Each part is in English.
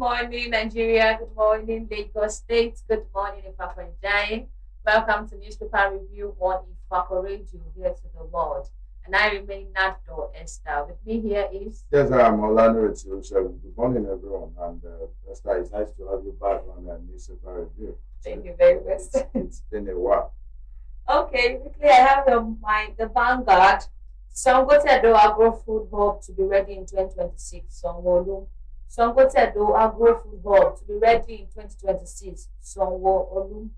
morning, Nigeria. Good morning, Lagos State. Good morning, Ifako and welcome to Newspaper Review on Ifako Radio here to the world. And I remain Nato Esther. With me here is. Yes, I'm Orlando Good morning, everyone. And Esther, it's nice to have you back on the Newspaper Review. Thank you very much. It's been a while. Okay, quickly, I have the Vanguard. Sangotedo Agro Food Hub to be ready in 2026. Sangotedo Agro Food Hub to be ready in 2026. Sanwo-Olu.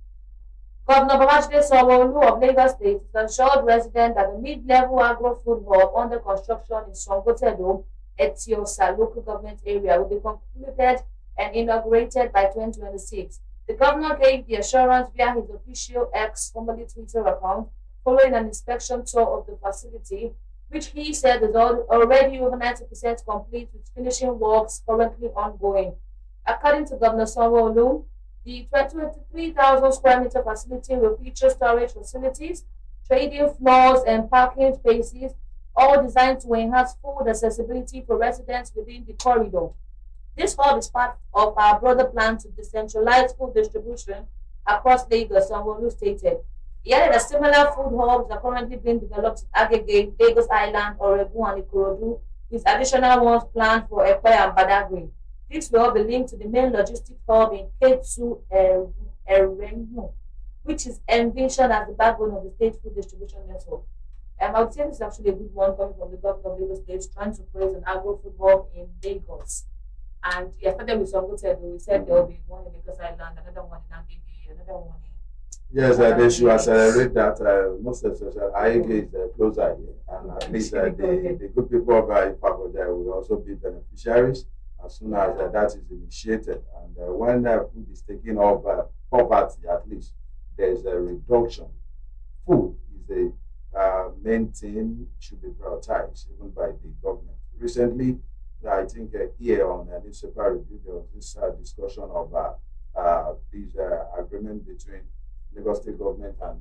Governor Babajide Sanwo-Olu of Lagos State has assured residents that the mid-level agro food hub under construction in Sangotedo, Etiosa local government area will be concluded and inaugurated by 2026. The governor gave the assurance via his official X, formerly Twitter account, following an inspection tour of the facility, which he said is already over 90% complete with finishing works currently ongoing. According to Governor Sanwo-Olu, the 23,000 square meter facility will feature storage facilities, trading floors, and parking spaces, all designed to enhance food accessibility for residents within the corridor. This hub is part of our broader plan to decentralize food distribution across Lagos, Sanwo-Olu stated. He added that similar food hubs are currently being developed in Agege, Lagos Island, Oregun, and Ikorodu, with additional ones planned for Ekpe and Badagry. This will be linked to the main logistic hub in Ketu Erenyu, which is envisioned as the backbone of the state food distribution network. I would say this is actually a good one coming from the governor of Lagos State, trying to praise an agro food hub in Lagos. And yesterday we said there will be one in Lagos Island, another one in Agege, another one in. Yes, they should accelerate that. Most especially, Agege is closer here, and at least the good people of Ifako will also be beneficiaries as soon as that is initiated. And when food is taken off poverty, at least there's a reduction. Food is the main thing should be prioritized even by the government. Recently, I think here on the newspaper review, there was this discussion of this agreement between Lagos State government and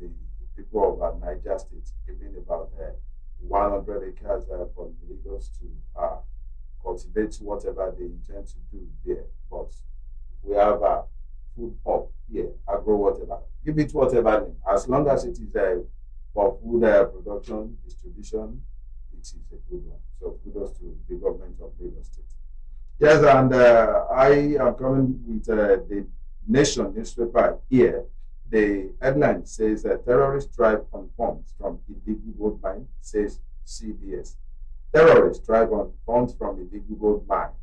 the people of Niger State, giving about 100 acres from Lagos to cultivate whatever they intend to do there. But we have a food hub here, agro whatever. Give it whatever name. As long as it is for food production, distribution, it is a good one. So kudos to the government of Lagos State. Yes, and I am coming with the Nation newspaper here. The headline says terrorists thrive on funds from illegal gold mine, says CDS. Terrorists thrive on funds from illegal gold mines,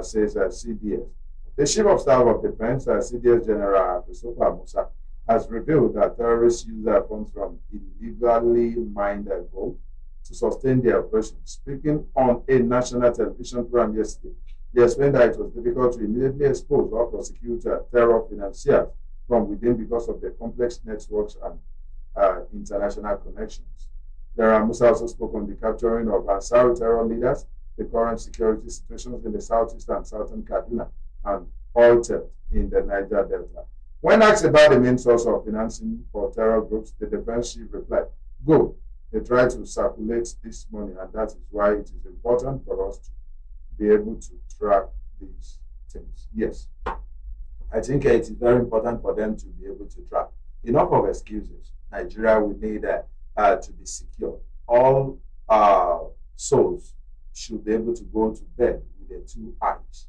says CDS. The Chief of Staff of Defense, CDS General Christopher Musa, has revealed that terrorists use their funds from illegally mined gold to sustain their operations. Speaking on a national television program yesterday, they explained that it was difficult to immediately expose or prosecute terror financiers from within because of their complex networks and international connections. General Musa also spoke on the capturing of Ansari terror leaders, the current security situations in the southeast and southern Kaduna, and oil theft in the Niger Delta. When asked about the main source of financing for terror groups, the defense chief replied, "Good. They try to circulate this money, and that is why it is important for us to be able to track these things." Yes, I think it is very important for them to be able to track. Enough of excuses. Nigeria will need to be secure. All souls should be able to go to bed with their two eyes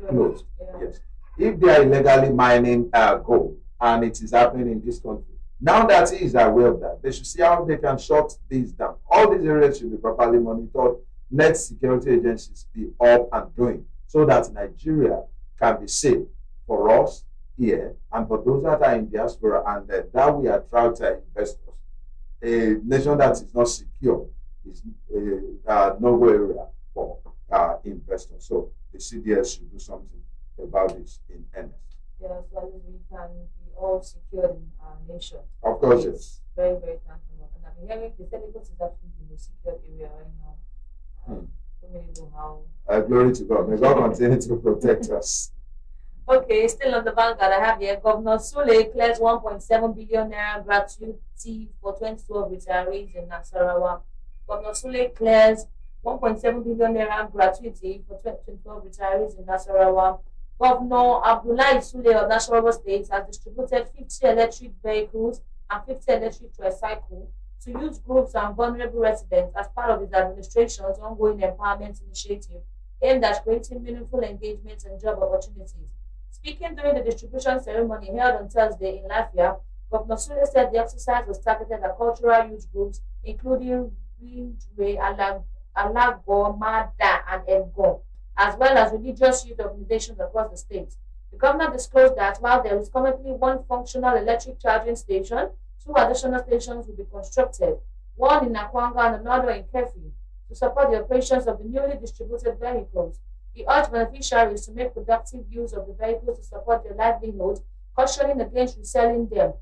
closed. Yeah. Yes. If they are illegally mining gold and it is happening in this country, now that he is aware of that, they should see how they can shut this down. All these areas should be properly monitored. Let security agencies be up and doing so that Nigeria can be safe for us here and for those that are in diaspora, and that we attract investors. A nation that is not secure is no area for investors. So the CDS should do something about this in earnest. Yeah, so at least we can be all secured in our nation. Of course, It's yes. very, very tantamount. And I've been hearing the Lagos is actually the most secured area right now. Don't really know how. Glory to God. May God continue to protect us. Okay, still on the Vanguard, I have here Governor Sule clears 1.7 billion naira gratuity for 2012 retirees in Nasarawa. Governor Sule clears 1.7 billion naira gratuity for 2012 retirees in Nasarawa. Governor Abdullahi Sule of Nasarawa State has distributed 50 electric vehicles and 50 electric tricycles to youth groups and vulnerable residents as part of his administration's ongoing empowerment initiative aimed at creating meaningful engagement and job opportunities. Speaking during the distribution ceremony held on Thursday in Lafia, Governor Sule said the exercise was targeted at cultural youth groups, including Windray, Alago, Mada, and Elgon, as well as religious youth organizations across the state. The governor disclosed that while there is currently one functional electric charging station, two additional stations will be constructed, one in Nakwanga and another in Kefi, to support the operations of the newly distributed vehicles. He urged beneficiaries to make productive use of the vehicles to support their livelihood, cautioning against reselling them.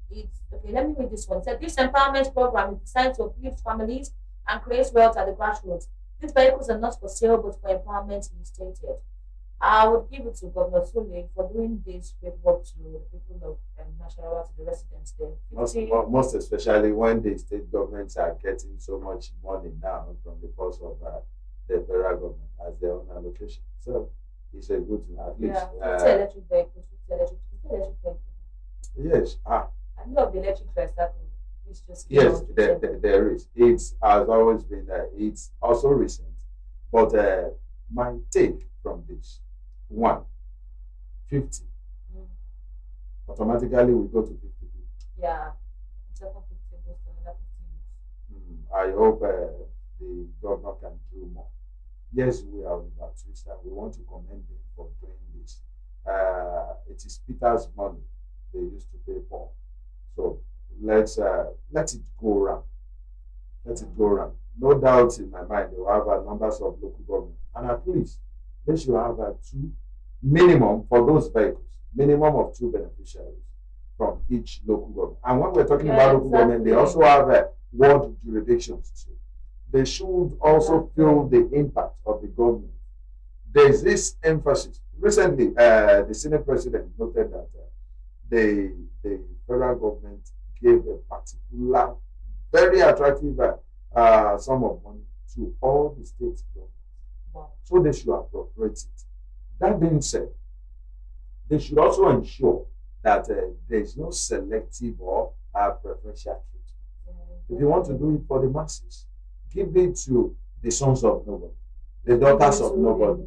It's okay. Let me read this one. It said this empowerment program is designed to uplift families and create wealth at the grassroots. These vehicles are not for sale but for empowerment, he stated. I would give it to Governor Sule for doing this great work to the people of Nasarawa, to the residents there. Most especially when the state governments are getting so much money now from the cost of the federal government as their own allocation. So it's a good thing at least. Yeah, 50 electric vehicles, 50 electric vehicles. Yes. I know of the electric tricycle, which just Yes, there is. It has always been. It's also recent, but my take from this one, 50. Automatically we go to 50 people. Yeah, second 50 goes to another 50. I hope the governor can do more. Yes, we are about Twister. We want to commend him for doing this. It is Peter's money they used to pay for. So let's let it go around. Let it go around. No doubt in my mind they will have numbers of local government, and at least they should have two minimum for those vehicles. Minimum of two beneficiaries from each local government. And when we're talking about local government, they also have ward jurisdictions too. They should also feel the impact of the government. There's this emphasis. Recently, the Senate president noted that the federal government gave a particular, very attractive sum of money to all the state governments. Wow. So they should appropriate it. That being said, they should also ensure that there is no selective or preferential treatment. If you want to do it for the masses, give it to the sons of nobody, the daughters of nobody.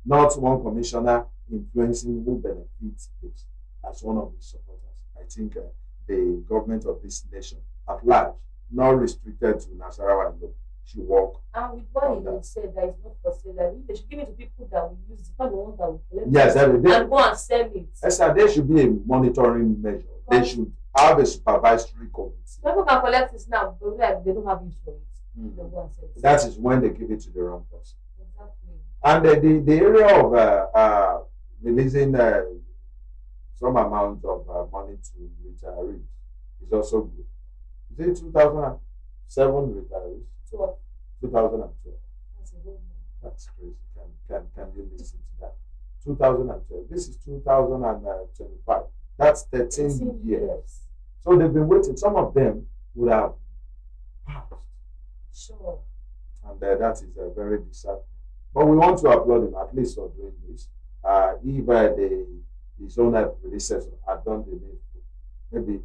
Not one commissioner influencing who benefits this as one of the supporters. I think the government of this nation at large, not restricted to Nasarawa alone, should work. And with what he said, that is not for sale. Like, they should give it to people that will use it, not the ones that will collect yes, it and go and sell it. Yes, sir, there should be a monitoring measure. They should have a supervisory committee. People can collect it now, but they don't have use for it. They go and sell it. That is when they give it to the wrong person. Exactly. And the area of releasing some amount of money to retirees is also good. Is it 2007 retirees? 2012. That's crazy. Can you listen to that? 2012. This is 2025. That's 13 years. So they've been waiting. Some of them would have passed. Sure. And that is very disheartening. But we want to applaud him at least for doing this. If his own predecessor had done the needful, maybe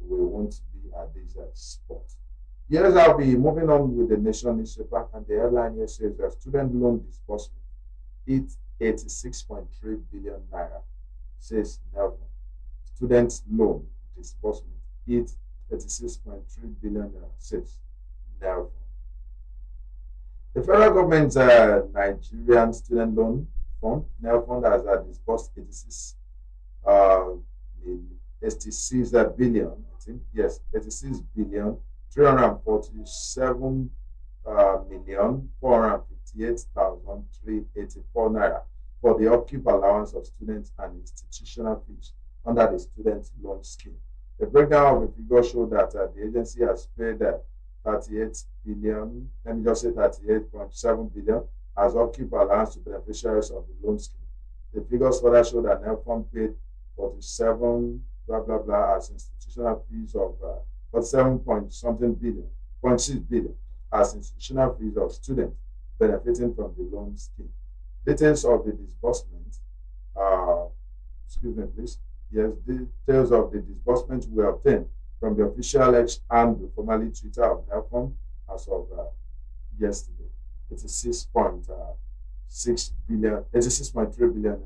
we won't be at this spot. Yes, I'll be moving on with the Nation newspaper, and the headline here says that student loan disbursement hit 86.3 billion naira. Says Nelson. Student loan disbursement hit 36.3 billion naira. Says Nelson. The federal government's Nigerian Student Loan Fund, NELFund, has disbursed 86 billion, I think, yes, 86 billion 347 million 458,384 naira for the upkeep allowance of students and institutional fees under the student loan scheme. The breakdown of the figure showed that the agency has paid 38 billion, let me just say 38.7 billion as upkeep allowance to beneficiaries of the loan scheme. The figures further show that NELFund paid 47 blah blah blah as institutional fees of 47 point something billion, 0.6 billion. as institutional fees of students benefiting from the loan scheme. Details of the disbursement, uh, excuse me, please. Yes, details of the disbursement were obtained from the official X handle, formerly Twitter of NELFON, as of yesterday. 86.3 billion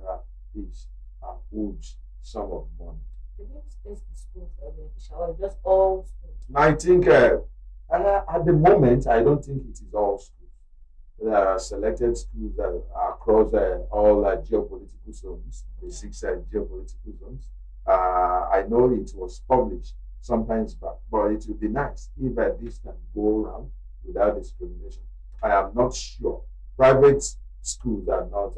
is a huge sum of money. Did you space the school for beneficial or just all schools? I think at the moment, I don't think it is all schools. There are selected schools that are across all geopolitical zones, the six geopolitical zones. I know it was published sometimes back, but it would be nice if this can go around without discrimination. I am not sure. Private schools are not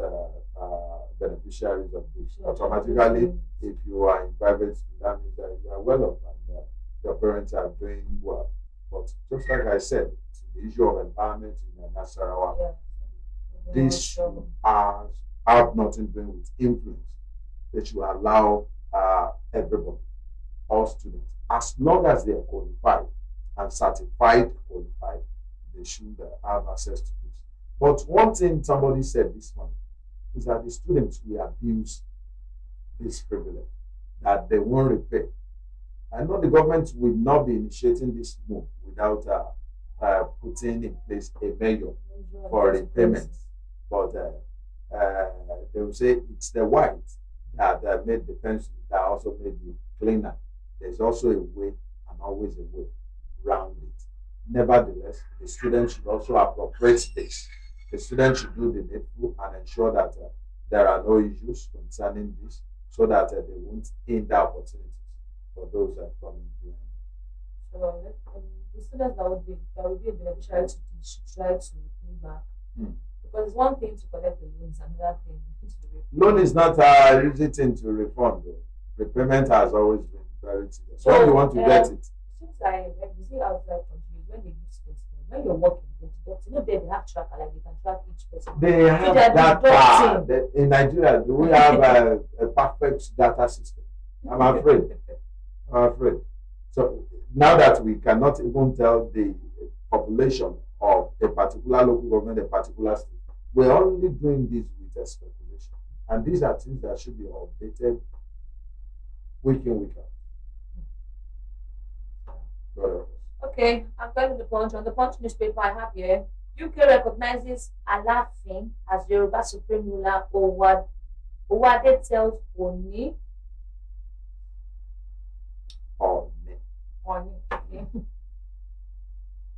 beneficiaries of this. Automatically, if you are in private school, that means that you are well off and your parents are doing well. But just like I said, the issue of empowerment in Nasarawa, this have nothing to do with influence. They should allow everybody, all students, as long as they are qualified and certified qualified, they should have access to this. But one thing somebody said this morning is that the students will abuse this privilege, that they won't repay. I know the government will not be initiating this move without putting in place a measure for repayment. But they will say it's the white that made the pencil that also made the cleaner. There's also a way and always a way around it. Nevertheless, the students should also appropriate this. The students should do the needful and ensure that there are no issues concerning this so that they won't hinder opportunities for those that come in behind. So the students that would be a beneficiary to this should try to pay back. Because it's one thing to collect the loans, another thing to repay. Loan is not an easy thing to refund. Though. Repayment has always been very tedious. So when you want to get it. Since you see outside countries, when they give space, when you're working, they deduct. You know, they have tracker, like they can track each person. They have that part. In Nigeria, do we have a perfect data system? I'm afraid. So now that we cannot even tell the population of a particular local government, a particular state, we're only doing this with a speculation. And these are things that should be updated week in, week out. Okay, I'm going to the Punch. On the Punch newspaper I have here, UK recognizes Alafin as Yoruba Supreme Ruler. Owade tells Oni. Okay.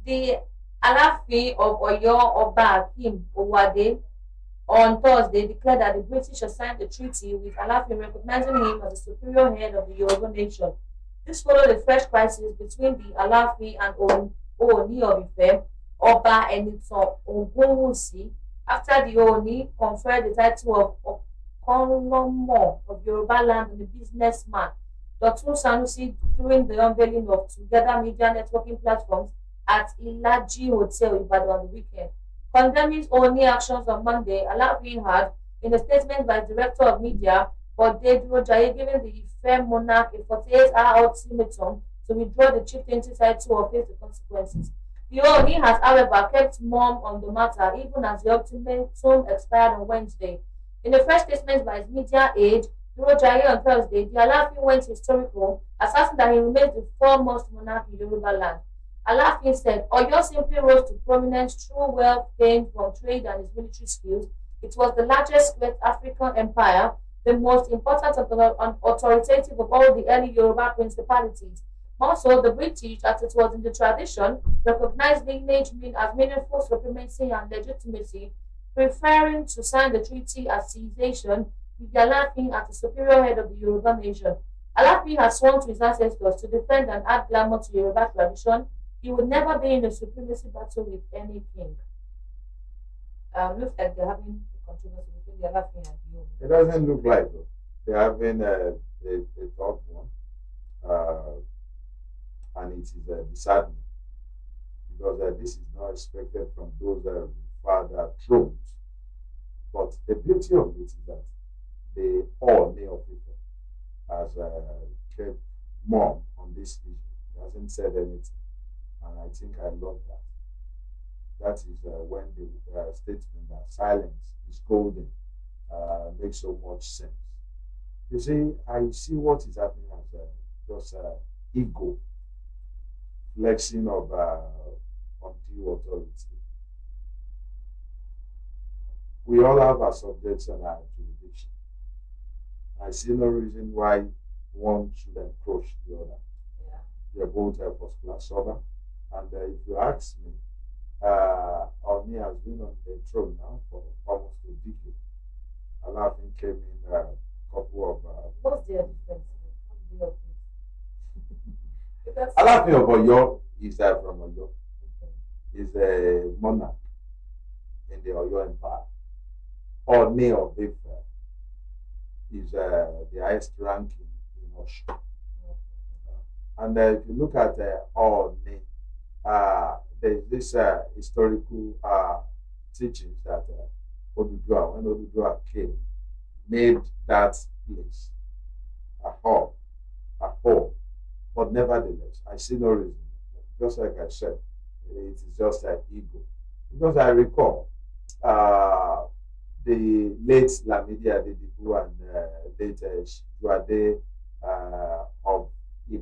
The Alafin of Oyo Oba Akim Owade on Thursday declared that the British assigned a treaty with Alafin recognizing him as the superior head of the Yoruba nation. This followed a fresh crisis between the Alafin and Ooni of Ife, Oba Enitan Ogunwusi, after the Ooni conferred the title of Okonomo of Yoruba land on the businessman Dr. Sanusi during the unveiling of Together Media networking platforms at Ilaji Hotel Ibadan on the weekend. Condemning Ooni actions on Monday, Alafin had, in a statement by Director of Media, Bode Durojaye, giving the Ife monarch a 48-hour ultimatum to withdraw the chieftaincy title or face the consequences. The Ooni has, however, kept mum on the matter even as the ultimatum expired on Wednesday. In a fresh statement by his media aide, Durojaye on Thursday, the Alafin went historical, asserting that he remains the foremost monarch in Yoruba land. Alafin said, Oyo simply rose to prominence through wealth gained from trade and his military skills. It was the largest West African empire, the most important and authoritative of all the early Yoruba principalities. Also, the British, as it was in the tradition, recognized lineage as meaningful supremacy and legitimacy, preferring to sign the treaty as cessation with the Alafin as the superior head of the Yoruba nation. Alafin has sworn to his ancestors to defend and add glamour to Yoruba tradition. He would never be in a supremacy battle with any king. Looks like they're having a controversy between the Alafin and the Yoruba. It doesn't look like it. They're having a tough one. And it is disheartening because this is not expected from those father thrones. But the beauty of it is that they all of people has kept mum on this issue. He hasn't said anything, and I think I love that. That is when the statement that silence is golden makes so much sense. You see, I see what is happening as just ego, flexing of undue authority. We all have our subjects and our jurisdiction. I see no reason why one should encroach the other. Yeah. They're both first class sober. And if you ask me, Oni has been on the throne now for almost a decade. Alaafin came in a couple of. What's their difference? What do you Because Alaafin of Oyo is from Oyo. okay. Is a monarch in the Oyo Empire. Oni of Ife is the highest ranking in Osho. And if you look at Oni, there's this historical teachings that Odudua, when Odudua came, made that place a hub, a home. But nevertheless, I see no reason. Just like I said, it is just an ego. Because I recall the late Lamidi Adedibu and late Shijuade of Ife.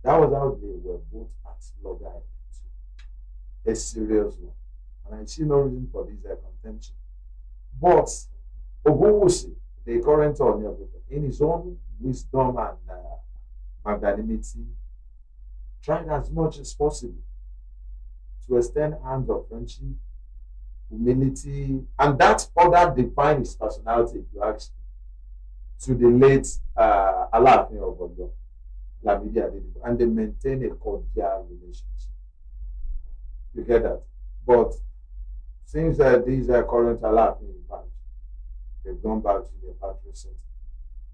That was how they were both at loggerhead too. A serious one. And I see no reason for this contention. But Ogunwusi, the current owner, in his own wisdom and magnanimity, tried as much as possible to extend hands of friendship, humility, and that further defined his personality, if you ask me, to the late Alaafin of Oyo, Lamidi Adedibu, and they maintain a cordial relationship. You get that? But since these current Alaafin emerged, they've gone back to their factory setting,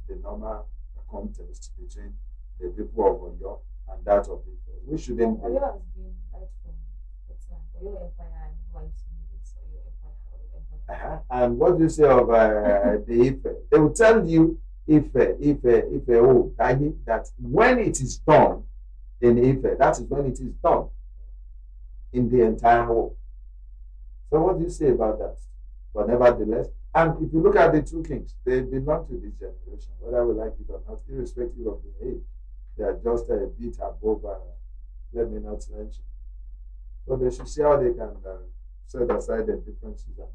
the normal contest between the people of Oyo and that of people. We shouldn't be. Oyo has been right from the time. Oyo Empire, I know I used to know this Oyo Empire, Oyo Empire. And what do you say of the Ife? They will tell you Ife, oh, that when it is done in Ife, that is when it is done in the entire world. So what do you say about that? But nevertheless, and if you look at the two kings, they belong to this generation, whether we like it or not, irrespective of the age. They are just a bit above, let me not mention. So they should see how they can set aside the differences and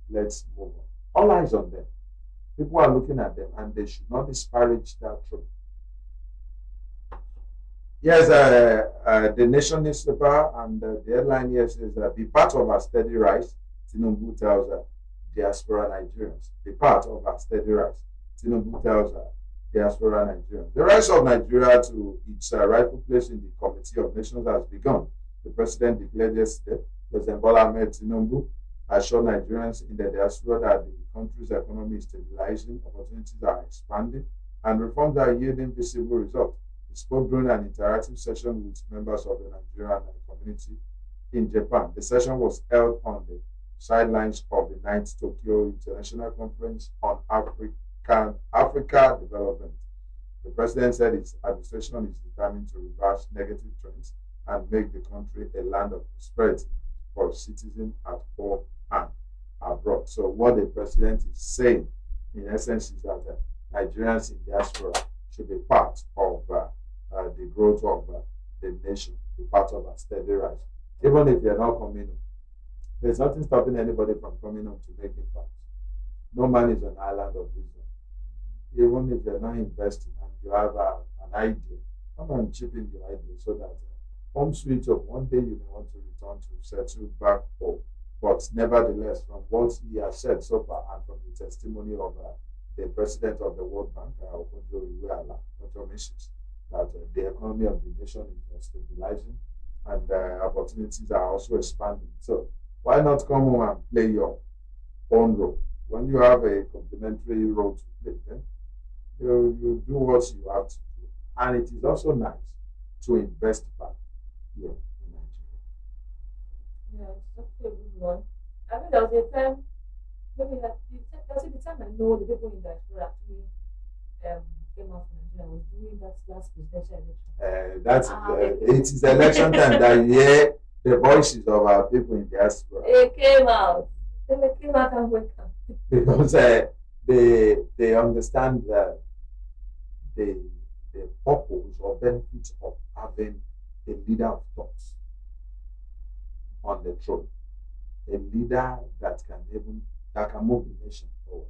let's move on. All eyes on them. People are looking at them and they should not disparage that truth. Yes, the Nation newspaper and the headline here says, be part of our steady rise, Tinubu tells diaspora Nigerians. Be part of our steady rise, Tinubu tells diaspora Nigerians. The rise of Nigeria to its rightful place in the Committee of Nations has begun. The president declared yesterday, President Bola Ahmed Tinubu assured Nigerians in the diaspora that the country's economy is stabilizing, opportunities are expanding, and reforms are yielding visible results. He spoke during an interactive session with members of the Nigerian community in Japan. The session was held on the sidelines of the 9th Tokyo International Conference on Africa Development. The president said his administration is determined to reverse negative trends and make the country a land of prosperity for citizens at home and abroad. So what the president is saying, in essence, is that Nigerians in diaspora should be part of the growth of the nation, be part of a steady rise. Even if you're not coming home, there's nothing stopping anybody from coming home to make impact. No man is an island of wisdom. Even if you're not investing and you have an idea, come and chip in your idea so that home sweet home, one day you may want to return to settle back home. But nevertheless, from what he has said so far and from the testimony of the president of the World Bank, Dr. Mrs., that the economy of the nation is stabilizing and opportunities are also expanding. So why not come home and play your own role? When you have a complementary role to play, then you do what you have to do. And it is also nice to invest back here in Nigeria. Yeah, it's actually a good one. I mean, there was a time, maybe the time I know the people in the diaspora actually came out from Nigeria was during that last presidential election. It is election time that you hear the voices of our people in diaspora. It came out. They came out and wake up. Because they understand the purpose or benefits of having a leader of thoughts on the throne, a leader that can move the nation forward.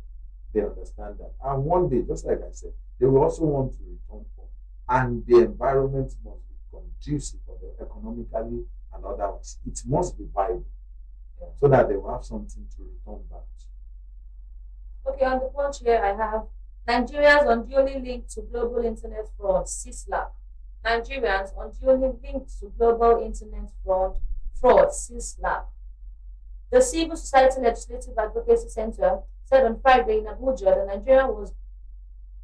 They understand that, and one day, just like I said, they will also want to return home, and the environment must be conducive for them economically and otherwise. It must be viable, so that they will have something to return back to. Okay, on the punch here, I have Nigerians unduly linked to global internet fraud, CISLAC. Nigerians unduly linked to global internet fraud, CISLAC. The Civil Society Legislative Advocacy Center said on Friday in Abuja that Nigeria was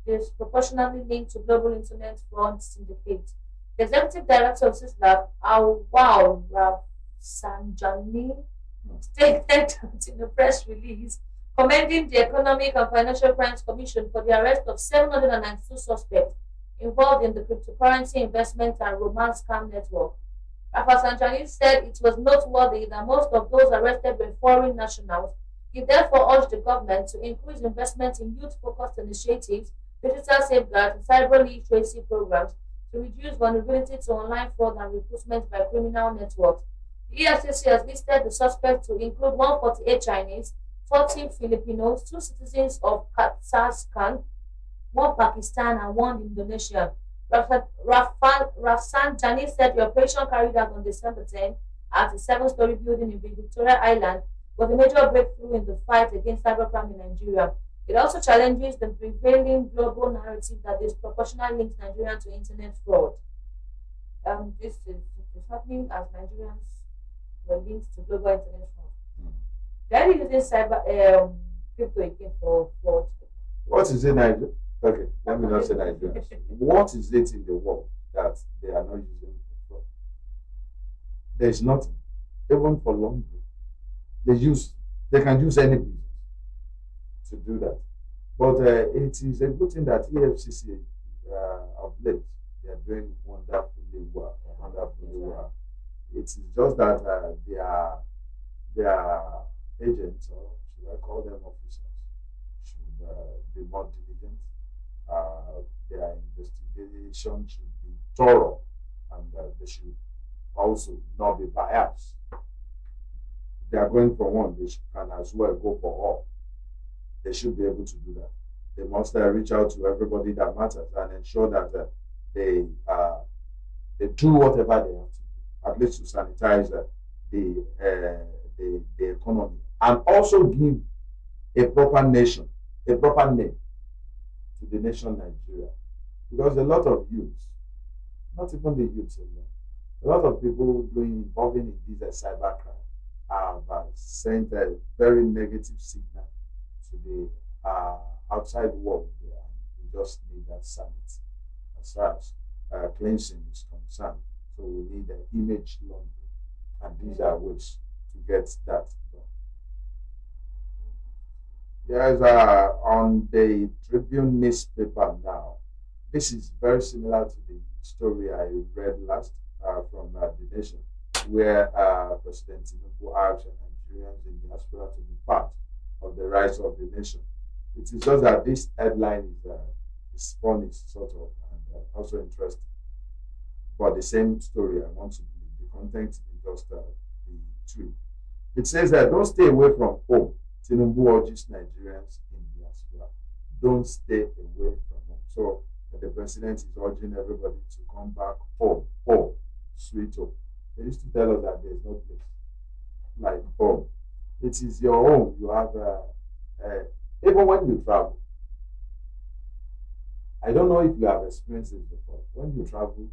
disproportionately linked to global internet fraud syndicate. The executive director of CISLAC, Awal Rafsanjani, stated that in a press release commending the Economic and Financial Crimes Commission for the arrest of 792 suspects involved in the cryptocurrency investment and romance scam network. Rafsanjani said it was noteworthy that most of those arrested were foreign nationals. He therefore urged the government to increase investment in youth-focused initiatives, digital safeguards, and cyber literacy programs to reduce vulnerability to online fraud and recruitment by criminal networks. The EFCC has listed the suspects to include 148 Chinese, 40 Filipinos, 2 citizens of Kazakhstan, 1 Pakistan, and 1 Indonesian. Rafsanjani said the operation carried out on December 10 at a 7-story building in Victoria Island was a major breakthrough in the fight against cybercrime in Nigeria. It also challenges the prevailing global narrative that disproportionately links Nigeria to internet fraud. This is happening as Nigerians were linked to global internet fraud. They are using crypto again for fraud. What is in Nigeria? Okay, let me not say Nigeria. What is it in the world that they are not using for fraud? There is nothing. Even for laundry, they can use any business to do that. But it is a good thing that EFCC of late they are doing wonderfully well. It is just that their agents, or should I call them officers, should be more diligent. Their investigation should be thorough, and they should also not be biased. They are going for one, they can as well go for all. They should be able to do that. They must reach out to everybody that matters and ensure that they do whatever they have to do, at least to sanitize the economy, and also give a proper name to the nation Nigeria. Because a lot of youths, not even the youths alone, a lot of people involving in this cybercrime have sent a very negative signal to the outside world there. We just need that sanity as far as cleansing is concerned. So we need an image laundry, and these are ways to get that done. Yes, on the Tribune newspaper now, this is very similar to the story I read last from The Nation, where President Tinubu asked Nigerians in diaspora to be part of the rights of the nation. It is just that this headline is funny, sort of, and also interesting. But the same story, I want to believe. The content is just the tweet. It says that don't stay away from home. Tinubu urges Nigerians in diaspora. Don't stay away from home. So the president is urging everybody to come back home, sweet home. They used to tell us that there is no place like home. It is your home. You have, even when you travel. I don't know if you have experienced it before. When you travel,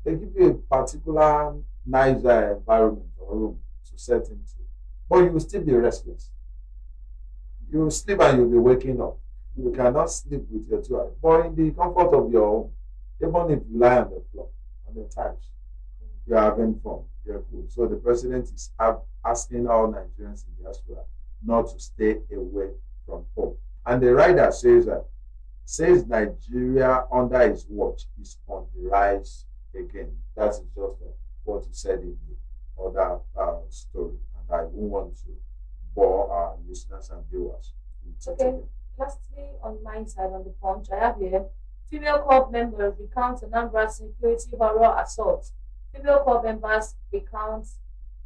they give you a particular nice environment or room to set into, but you will still be restless. You will sleep and you'll be waking up. You cannot sleep with your 2 eyes, but in the comfort of your home, even if you lie on the floor, on the tiles, you are having fun. You're cool. So the president is asking all Nigerians in diaspora not to stay away from home. And the writer says Nigeria under his watch is on the rise again. That is just what he said in other story, and I won't want to bore our listeners and viewers with it Okay. again. Lastly, on my side, on the punch, I have here female corps members recount Anambra security horror assault. Female corps members recount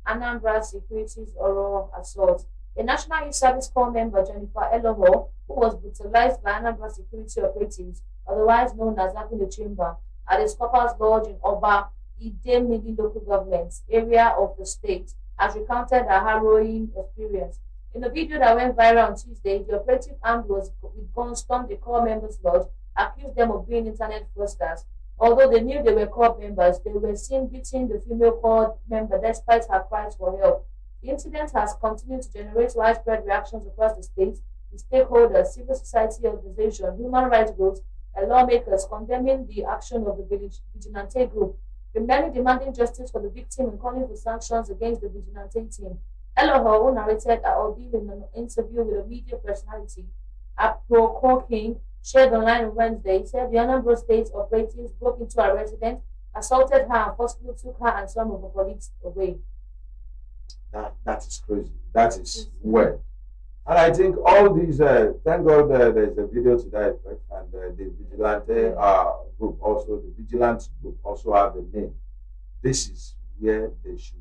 Anambra security's horror assault. A National Youth Service Corps member, Jennifer Eloho, who was brutalized by Anambra security operatives, otherwise known as Akune Chamber, at his Corpers Lodge in Oba, Idemili local government area of the state, has recounted a harrowing experience. In a video that went viral on Tuesday, the operative armed was with guns stormed the corps members' lodge, accused them of being internet fraudsters. Although they knew they were corps members, they were seen beating the female corps member despite her cries for help. The incident has continued to generate widespread reactions across the state, with stakeholders, civil society organizations, human rights groups, and lawmakers condemning the action of the vigilante group, with many demanding justice for the victim and calling for sanctions against the vigilante team. Elohor, who narrated her ordeal in an interview with a media personality, Aproko King, shared online on Wednesday, said the Anambra State operatives broke into her residence, assaulted her, and forcibly took her and some of her colleagues away. That is crazy. That is weird. And I think all these, thank God there's a video to that effect, and the vigilante group also, the vigilance group also have a name. This is where they should,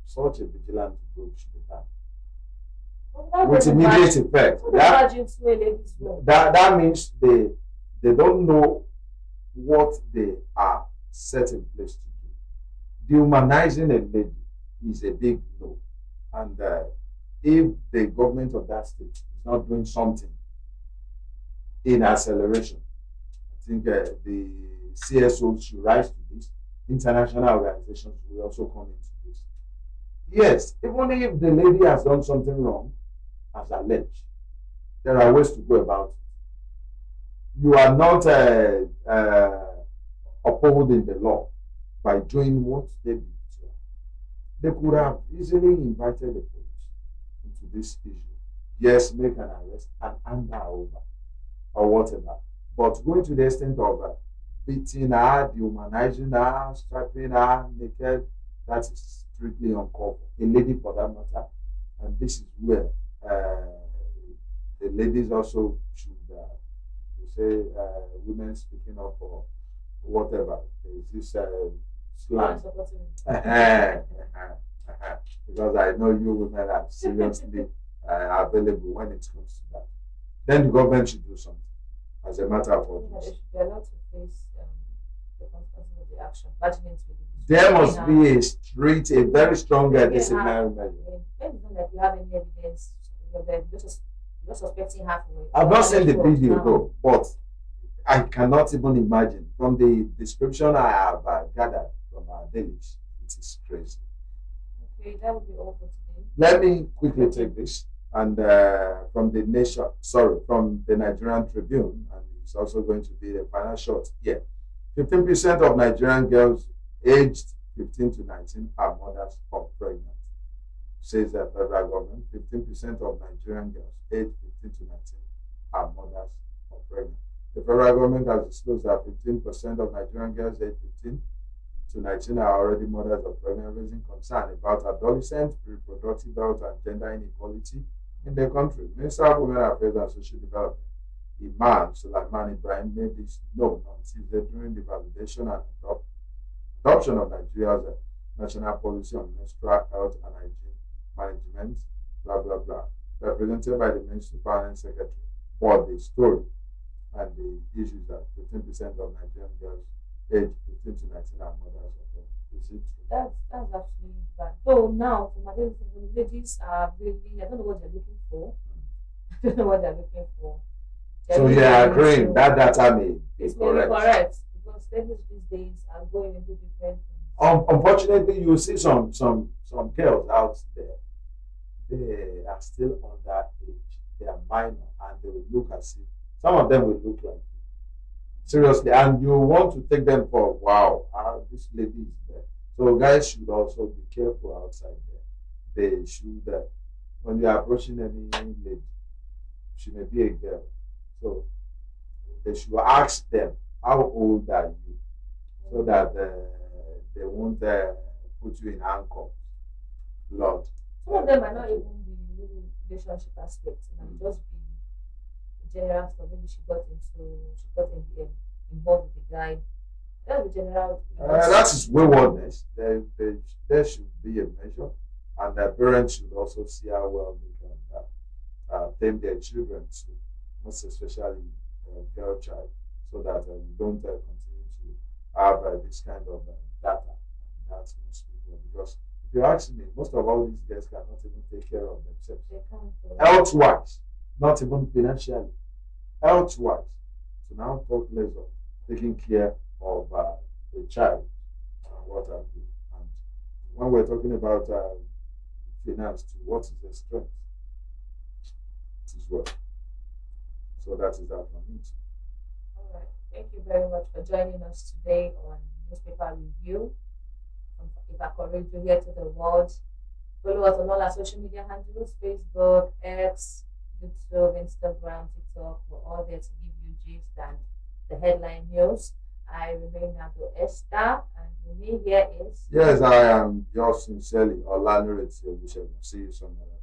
such a vigilante group should be done. With immediate effect. That means they don't know what they are set in place to do. Dehumanizing a lady is a big no. And if the government of that state is not doing something in acceleration, I think the CSOs should rise to this. International organizations will also come into this. Yes, even if the lady has done something wrong, as alleged, there are ways to go about it. You are not upholding the law by doing what they did to her. They could have easily invited the police into this issue. Yes, make an arrest and hand her over or whatever. But going to the extent of beating her, dehumanizing her, stripping her naked, that is strictly uncalled for. A lady for that matter. And this is where the ladies also should, you say, women speaking up for whatever. There's this slang. Because I know you women are seriously available when it comes to that. Then the government should do something as a matter of urgency. They should be allowed to face the consequences of the action. There must be a very strong disciplinary measure. When it's not like you have any evidence, you're suspecting half of it. I've not seen the video though, but I cannot even imagine. From the description I have gathered from our dailies, it is crazy. Okay, that would be all for today. Let me quickly take this and from the Nigerian Tribune, and it's also going to be the final shot here. 15% of Nigerian girls aged 15 to 19 are mothers of pregnant, says the federal government. 15% of Nigerian girls aged 15 to 19 are mothers of pregnant. The federal government has disclosed that 15% of Nigerian girls aged 15 to 19 are already mothers of pregnant, raising concern about adolescent reproductive health and gender inequality in the country. Minister of Women Affairs and Social Development, Imam Sulaiman Ibrahim, made this known on Tuesday during the validation and adoption of Nigeria's national policy on menstrual health and hygiene management, blah, blah, blah, represented by the Ministry Permanent Secretary. For the story and the issues that 15% of Nigerian girls aged 15 to 19 are mothers of them. Is it true? That's actually bad. Though now, some ladies are really, I don't know what they're looking for. I don't know what they're looking for. So you are agreeing that data may be correct because ladies these days are going into different things. Unfortunately, you see some girls out there. They are still on that age. They are minor, and they will look as if some of them will look like you. Seriously, and you want to take them for wow, this lady is there. So guys should also be careful outside there. They should, when you are approaching any lady, she may be a girl. So they should ask them, how old are you? So that they won't put you in handcuffs. Lord. Some of them might not even be really relationship aspects. It might just be general stuff. Maybe she got involved with the guy. That's the general. That is waywardness. There should be a measure, and the parents should also see how well they can tame their children to, most especially girl child, so that we don't continue to have this kind of data. And that's most people. Because if you ask me, most of all these guys cannot even take care of themselves. They can't. Health wise, not even financially. Health wise. So now talk less of taking care of the child and what have you. And when we're talking about finance too, what is the strength? It is well. So that is that for me. All right. Thank you very much for joining us today on Newspaper Review from Ifako Radio here to the world. Follow us on all our social media handles: Facebook, X, YouTube, Instagram, TikTok. We're all there to give you gist and the headline news. I remain Nado Esther, and with me here is. Yes, I am yours sincerely, Olanere. See you some other